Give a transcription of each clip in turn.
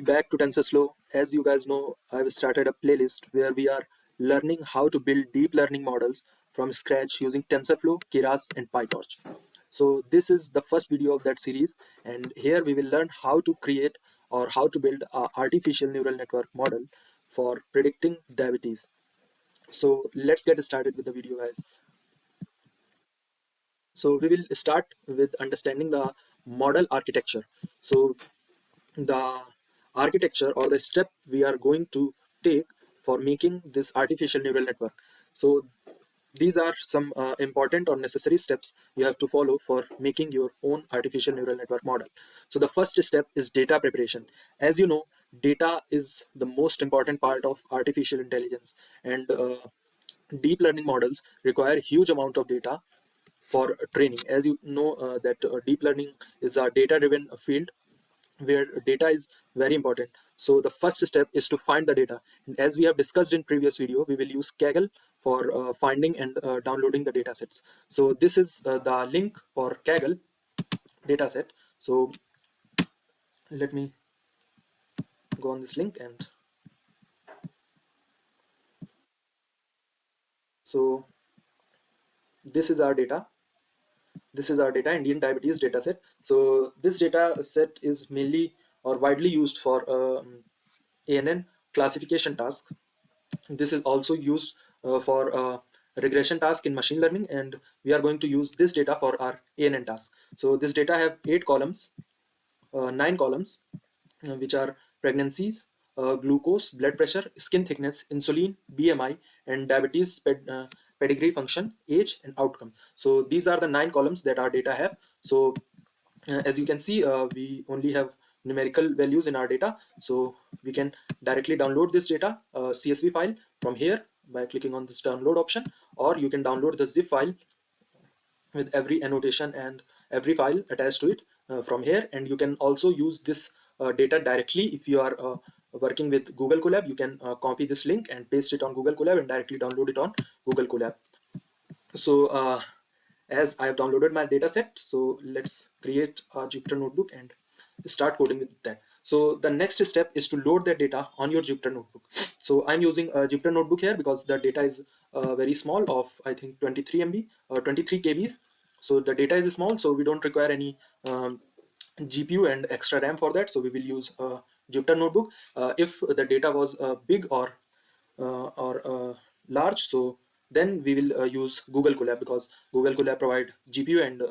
back to TensorFlow. As you guys know, I've started a playlist where we are learning how to build deep learning models from scratch using TensorFlow, Keras, and PyTorch. So this is the first video of that series, and here we will learn how to create or how to build an artificial neural network model for predicting diabetes. So let's get started with the video, guys. So we will start with understanding the model architecture. So the architecture or the step we are going to take for making this artificial neural network. So these are some important or necessary steps you have to follow for making your own artificial neural network model. So the first step is data preparation. As you know, data is the most important part of artificial intelligence, and deep learning models require huge amount of data for training. As you know, that deep learning is a data driven field where data is very important. So the first step is to find the data. And as we have discussed in previous video, we will use Kaggle for finding and downloading the data sets. So this is the link for Kaggle dataset. So let me go on this link, and so this is our data. This is our data, Indian diabetes dataset. So this data set is mainly or widely used for ANN classification task. This is also used for regression task in machine learning, and we are going to use this data for our ANN task. So this data have 8 columns, 9 columns, which are pregnancies, glucose, blood pressure, skin thickness, insulin, BMI, and diabetes pedigree function, age, and outcome. So these are the 9 columns that our data have. So as you can see, we only have numerical values in our data, so we can directly download this data CSV file from here by clicking on this download option, or you can download the zip file with every annotation and every file attached to it from here. And you can also use this data directly. If you are working with Google Colab, you can copy this link and paste it on Google Colab and directly download it on Google Colab. So as I have downloaded my data set, so let's create a Jupyter notebook and start coding with that. So the next step is to load that data on your Jupyter notebook. So I'm using a Jupyter notebook here because the data is very small, of I think 23 MB or 23 KBs. So the data is small, so we don't require any GPU and extra RAM for that. So we will use a Jupyter notebook. If the data was big or large, so then we will use Google Colab, because Google Colab provide GPU and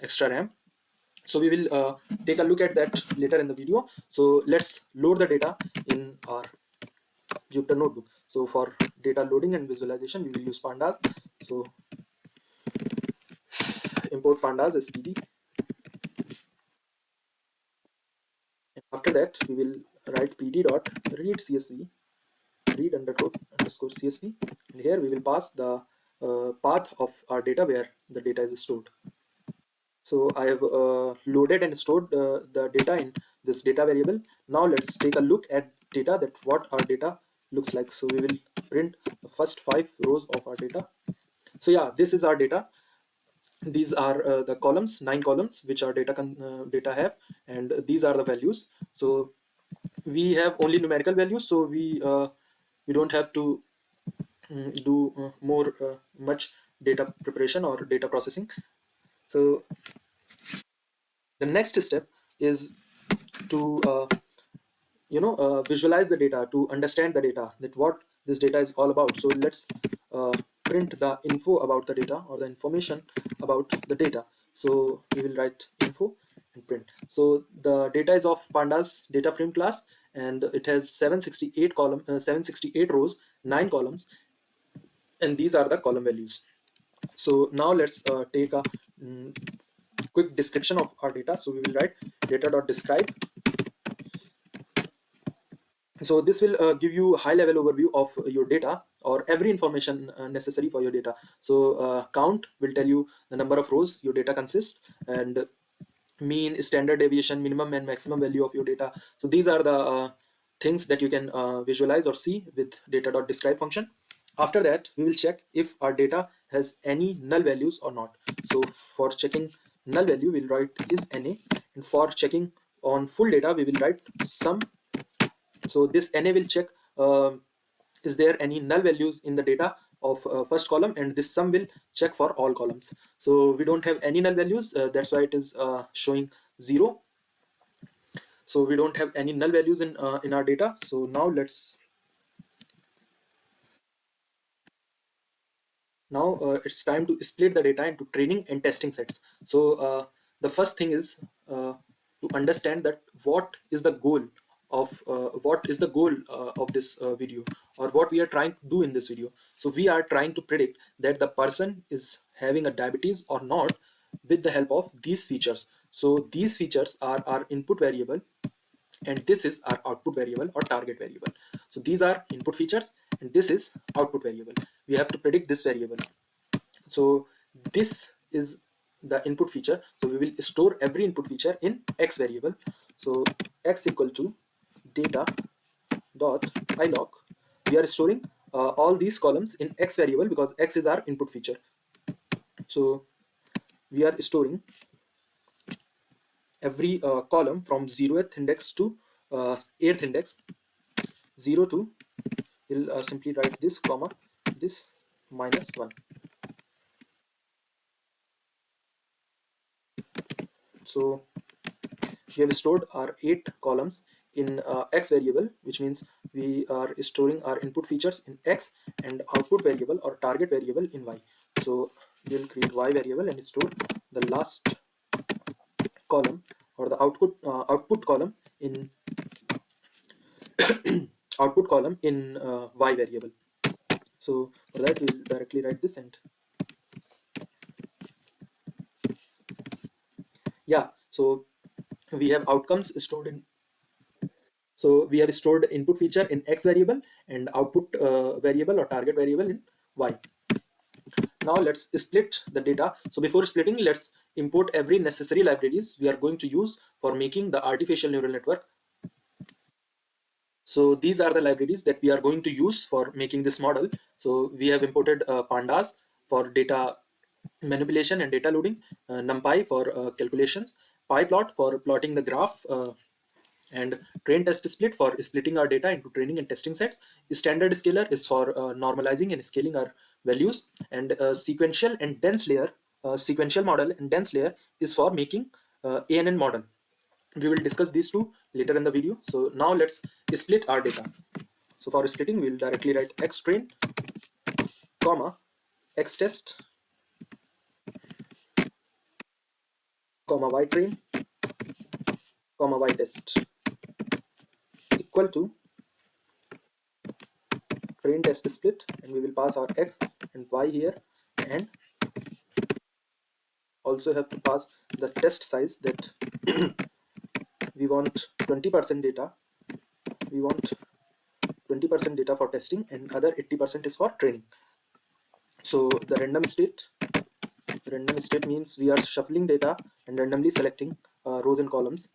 extra RAM. So we will take a look at that later in the video. So let's load the data in our Jupyter notebook. So for data loading and visualization, we will use pandas. So import pandas as PD. And after that, we will write pd dot read CSV, read underscore CSV, and here we will pass the path of our data where the data is stored. So I have loaded and stored the data in this data variable. Now let's take a look at data, that what our data looks like. So we will print the first 5 rows of our data. So yeah, this is our data. These are the columns, 9 columns, which our data have, and these are the values. So we have only numerical values, so we don't have to do more much data preparation or data processing. So the next step is to visualize the data, to understand the data, that what this data is all about. So let's print the info about the data, or the information about the data. So we will write info and print. So the data is of pandas data frame class, and it has 768 rows, 9 columns, and these are the column values. So now let's take a quick description of our data. So we will write data.describe. So this will give you a high level overview of your data, or every information necessary for your data. So count will tell you the number of rows your data consists, and mean, standard deviation, minimum and maximum value of your data. So these are the things that you can visualize or see with data.describe function. After that, we will check if our data has any null values or not. So for checking null value, we'll write is NA, and for checking on full data, we will write sum So this NA will check uh, is there any null values in the data of first column, and this sum will check for all columns. So we don't have any null values, that's why it is showing 0. So we don't have any null values in our data. So now it's time to split the data into training and testing sets. So the first thing is to understand that what is the goal of this video, or what we are trying to do in this video. So we are trying to predict that the person is having a diabetes or not with the help of these features. So these features are our input variable, and this is our output variable or target variable. So these are input features, and this is output variable. We have to predict this variable. So this is the input feature. So we will store every input feature in x variable. So x equal to data dot ilog. We are storing all these columns in x variable because x is our input feature. So we are storing every column from 0th index to 8th index. 0 to, we'll simply write this comma this minus 1. So we have stored our 8 columns in x variable, which means we are storing our input features in x, and output variable or target variable in y. So we'll create y variable and store the last column, or the output column in y variable. So for that we'll directly write this, and yeah, so we have outcomes stored in. So we have stored input feature in x variable and output variable or target variable in y. Now let's split the data. So before splitting, let's import every necessary libraries we are going to use for making the artificial neural network. So these are the libraries that we are going to use for making this model. So we have imported pandas for data manipulation and data loading, numpy for calculations, pyplot for plotting the graph, and train test split for splitting our data into training and testing sets. Standard scaler is for normalizing and scaling our values, and sequential model and dense layer is for making ANN model. We will discuss these two later in the video. So now let's split our data. So for splitting, we'll directly write x train, comma, x test, comma, y train, comma, y test, equal to train test split, and we will pass our x and y here, and also have to pass the test size that we want 20% data. We want 20% data for testing, and other 80% is for training. So the random state means we are shuffling data and randomly selecting rows and columns.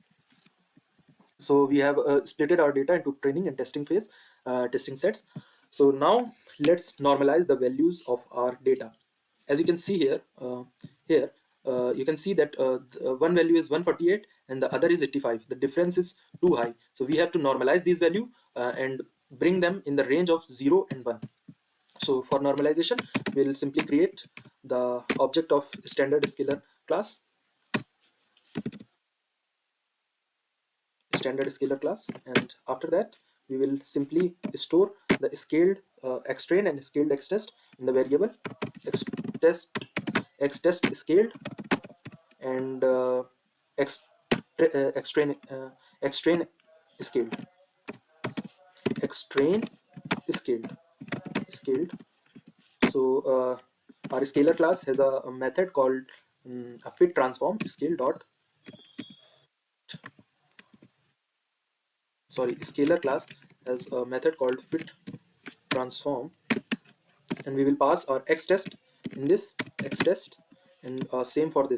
So we have splitted our data into training and testing phase, testing sets. So now let's normalize the values of our data. As you can see here you can see that one value is 148 and the other is 85. The difference is too high, so we have to normalize these value and bring them in the range of 0 and 1. So for normalization, we'll simply create the object of standard scalar class, and after that we will simply store the scaled xtrain and scaled xtest in the variable xtest scaled, and xtrain xtrain scaled xtrain scaled. So our scalar class has a method called a fit transform scale dot sorry scalar class has a method called fit transform, and we will pass our x test in this x test, and same for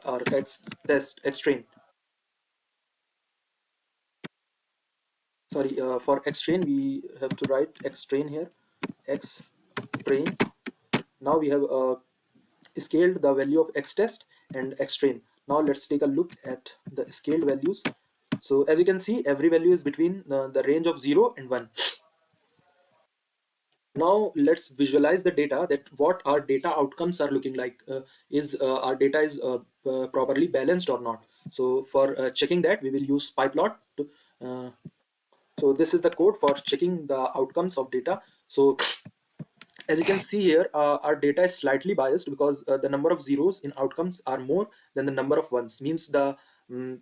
our x test x train. Sorry, for x train we have to write x train here, x train. Now we have scaled the value of x test and x train. Now let's take a look at the scaled values. So as you can see, every value is between the range of 0 and 1. Now let's visualize the data, that what our data outcomes are looking like. Is our data is properly balanced or not? So for checking that, we will use pyplot to, so this is the code for checking the outcomes of data. So as you can see here, our data is slightly biased because the number of zeros in outcomes are more than the number of ones. Means the mm,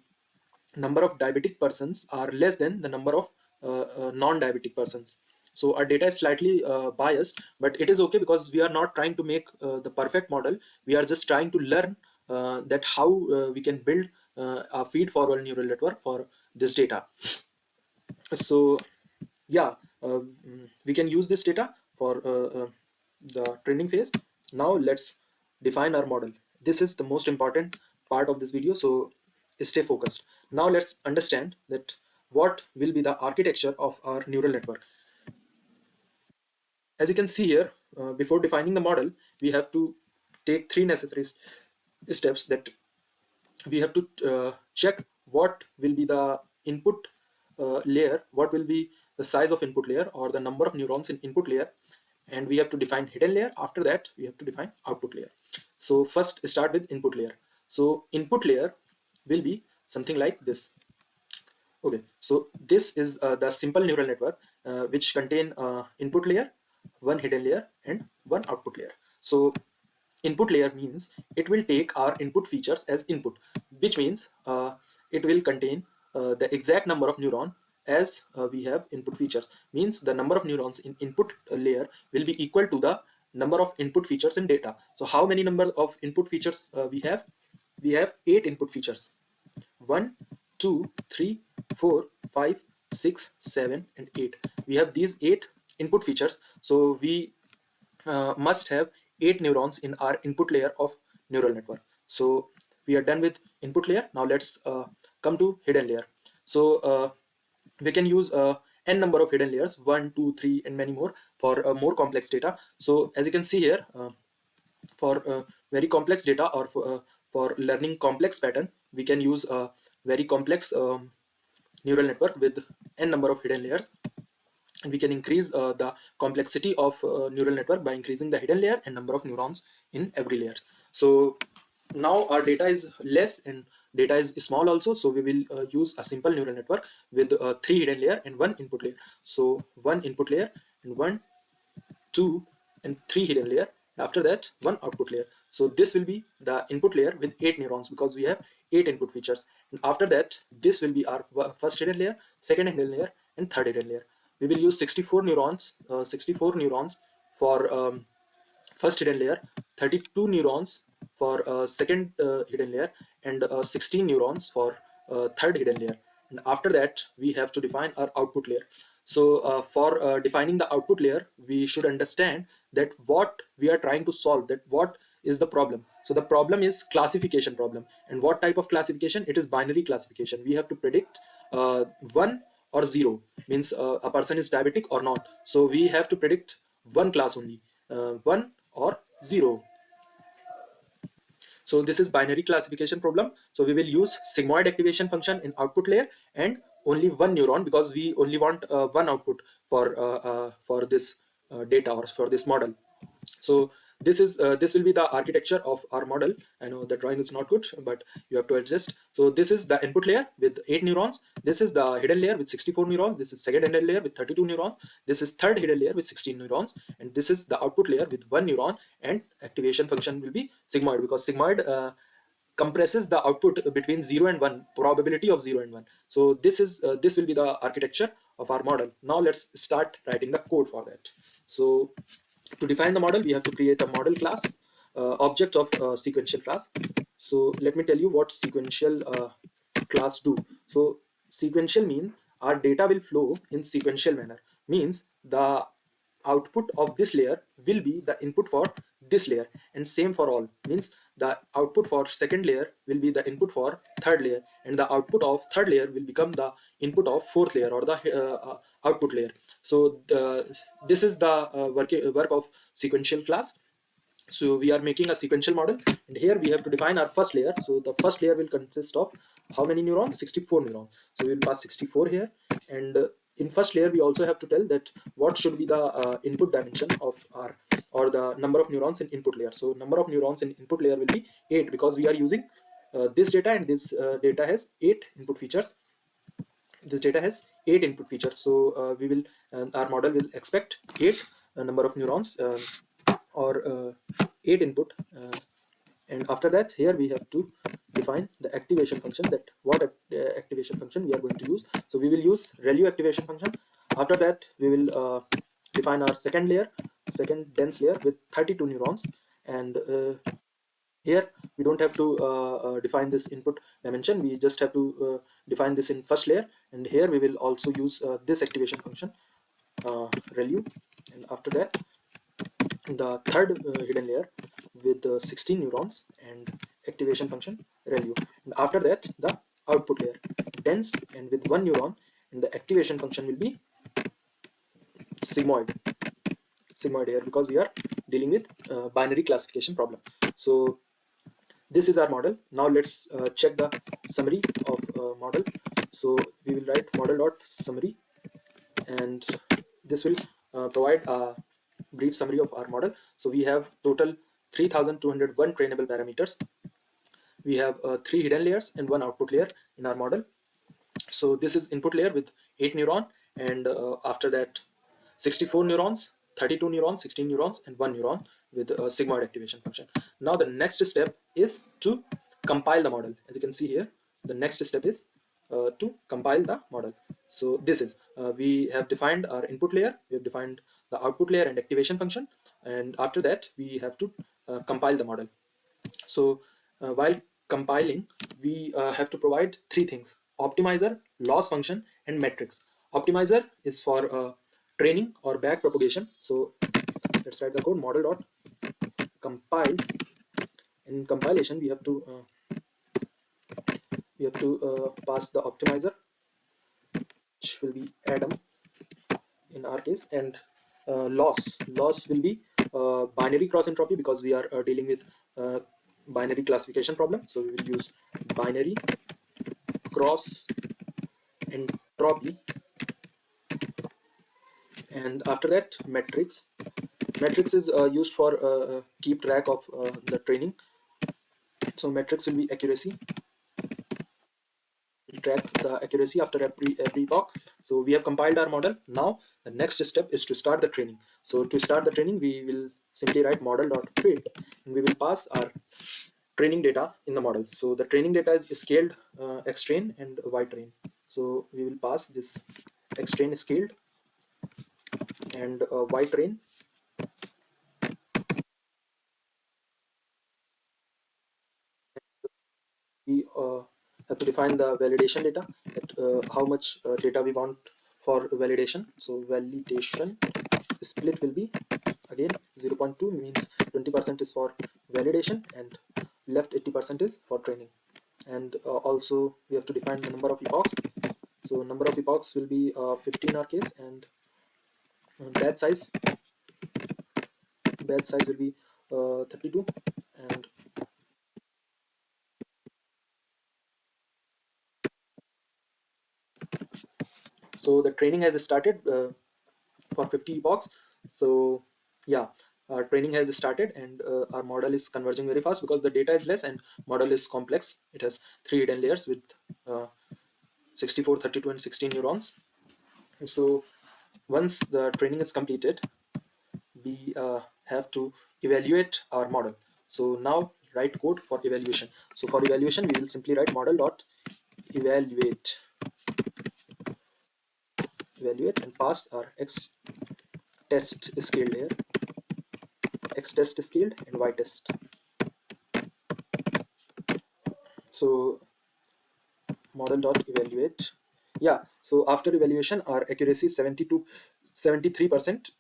number of diabetic persons are less than the number of non-diabetic persons. So our data is slightly biased, but it is okay because we are not trying to make the perfect model. We are just trying to learn that how we can build a feed forward neural network for this data. So yeah, we can use this data for the training phase. Now let's define our model. This is the most important part of this video, so stay focused. Now let's understand that what will be the architecture of our neural network. As you can see here, before defining the model, we have to take three necessary steps. That we have to check what will be the input layer, what will be the size of input layer or the number of neurons in input layer, and we have to define hidden layer. After that, we have to define output layer. So first start with input layer. So input layer will be something like this. Okay, so this is the simple neural network which contain input layer, one hidden layer, and one output layer. So input layer means it will take our input features as input, which means it will contain the exact number of neuron as we have input features. Means the number of neurons in input layer will be equal to the number of input features in data. So how many number of input features we have? We have 8 input features. 1, 2, 3, 4, 5, 6, 7, and 8. We have these 8 input features. So we must have 8 neurons in our input layer of neural network. So we are done with input layer. Now let's come to hidden layer. So we can use n number of hidden layers, 1, 2, 3, and many more for more complex data. So as you can see here, for very complex data or for learning complex pattern, we can use a very complex neural network with n number of hidden layers, and we can increase the complexity of neural network by increasing the hidden layer and number of neurons in every layer. So now our data is less and data is small also, so we will use a simple neural network with 3 hidden layer and 1 input layer. So 1 input layer and 1, 2, and 3 hidden layer. After that, 1 output layer. So this will be the input layer with 8 neurons because we have 8 input features. And after that, this will be our first hidden layer, second hidden layer, and third hidden layer. We will use 64 neurons for first hidden layer, 32 neurons for second hidden layer, and 16 neurons for third hidden layer. And after that, we have to define our output layer. So for defining the output layer, we should understand that what we are trying to solve, that what is the problem. So the problem is classification problem. And what type of classification? It is binary classification. We have to predict 1 or 0, means a person is diabetic or not. So we have to predict one class only, 1 or 0. So this is binary classification problem. So we will use sigmoid activation function in output layer and only one neuron because we only want one output for this data or for this model. So this will be the architecture of our model. I know the drawing is not good, but you have to adjust. So this is the input layer with 8 neurons. This is the hidden layer with 64 neurons. This is second hidden layer with 32 neurons. This is third hidden layer with 16 neurons, and this is the output layer with 1 neuron. And activation function will be sigmoid because sigmoid compresses the output between 0 and 1, probability of 0 and 1. So this will be the architecture of our model. Now let's start writing the code for that. So to define the model, we have to create a model class, object of sequential class. So let me tell you what sequential class do. So sequential mean our data will flow in sequential manner. Means the output of this layer will be the input for this layer, and same for all. Means the output for second layer will be the input for third layer, and the output of third layer will become the input of fourth layer or the output layer. So this is the work of sequential class. So we are making a sequential model, and here we have to define our first layer. So the first layer will consist of how many neurons? 64 neurons. So we will pass 64 here. And in first layer we also have to tell that what should be the input dimension of our, or the number of neurons in input layer. So number of neurons in input layer will be 8, because we are using this data, and this data has 8 input features. This data has 8 input features. So we will our model will expect 8 number of neurons, or 8 input. And after that, here we have to define the activation function, that what activation function we are going to use. So we will use ReLU activation function. After that, we will define our second layer, second dense layer with 32 neurons. And here we don't have to define this input dimension, we just have to define this in first layer. And here we will also use this activation function, ReLU. And after that, the third hidden layer with 16 neurons and activation function ReLU. And after that, the output layer, dense and with 1 neuron, and the activation function will be sigmoid. Sigmoid here, because we are dealing with binary classification problem. So this is our model. Now let's check the summary of model. So we will write model dot summary, and this will provide a brief summary of our model. So we have total 3201 trainable parameters. We have 3 hidden layers and 1 output layer in our model. So this is input layer with 8 neuron, and after that 64 neurons, 32 neurons, 16 neurons, and 1 neuron with a sigmoid activation function. Now the next step is to compile the model. As you can see here, the next step is to compile the model. So this is we have defined our input layer, we have defined the output layer and activation function, and after that we have to compile the model. So while compiling, we have to provide 3 things: optimizer, loss function, and metrics. Optimizer is for training or back propagation. So let's write the code model dot compile. In compilation, we have to pass the optimizer, which will be Adam in our case, and loss will be binary cross entropy, because we are dealing with uh, binary classification problem. So we will use binary cross entropy. And after that, metrics is used for keep track of the training. So metrics will be accuracy, will track the accuracy after every epoch. So we have compiled our model. Now the next step is to start the training. So to start the training, we will simply write model dot train, and we will pass our training data in the model. So the training data is scaled x train and y train. So we will pass this x train scaled and y train. We have to define the validation data, that how much data we want for validation. So validation split will be again 0.2, means 20% is for validation and left 80% is for training. And also we have to define the number of epochs. So number of epochs will be 15 in our case, and batch size will be 32. And so the training has started for 50 epochs. So yeah, our training has started, and our model is converging very fast, because the data is less and model is complex. It has 3 hidden layers with uh, 64, 32, and 16 neurons. So once the training is completed, we have to evaluate our model. So now write code for evaluation. So for evaluation, we will simply write model dot evaluate and pass our x test scaled here, x test scaled and y test. So model dot evaluate. Yeah, so after evaluation, our accuracy is 70 to 73%.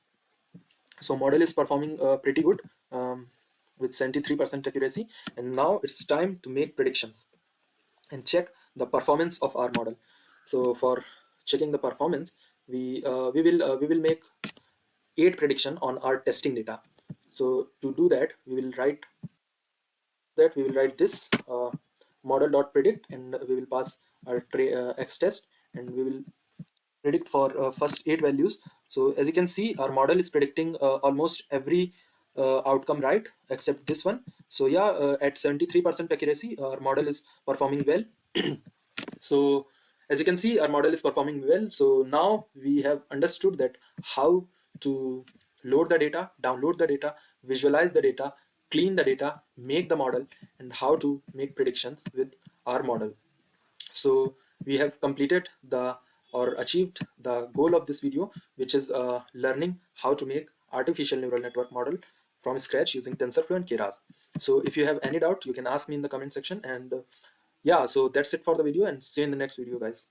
So model is performing pretty good, with 73% accuracy. And now it's time to make predictions and check the performance of our model. So for checking the performance, we will make 8 prediction on our testing data. So to do that, we will write this. model.predict, and we will pass our x test, and we will predict for first 8 values. So as you can see, our model is predicting almost every outcome right except this one. So yeah, at 73% accuracy, our model is performing well. So as you can see, our model is performing well. So now we have understood that how to load the data, download the data, visualize the data, clean the data, make the model, and how to make predictions with our model. So we have completed the or achieved the goal of this video, which is learning how to make artificial neural network model from scratch using TensorFlow and Keras. So if you have any doubt, you can ask me in the comment section. And yeah, so that's it for the video, and see you in the next video, guys.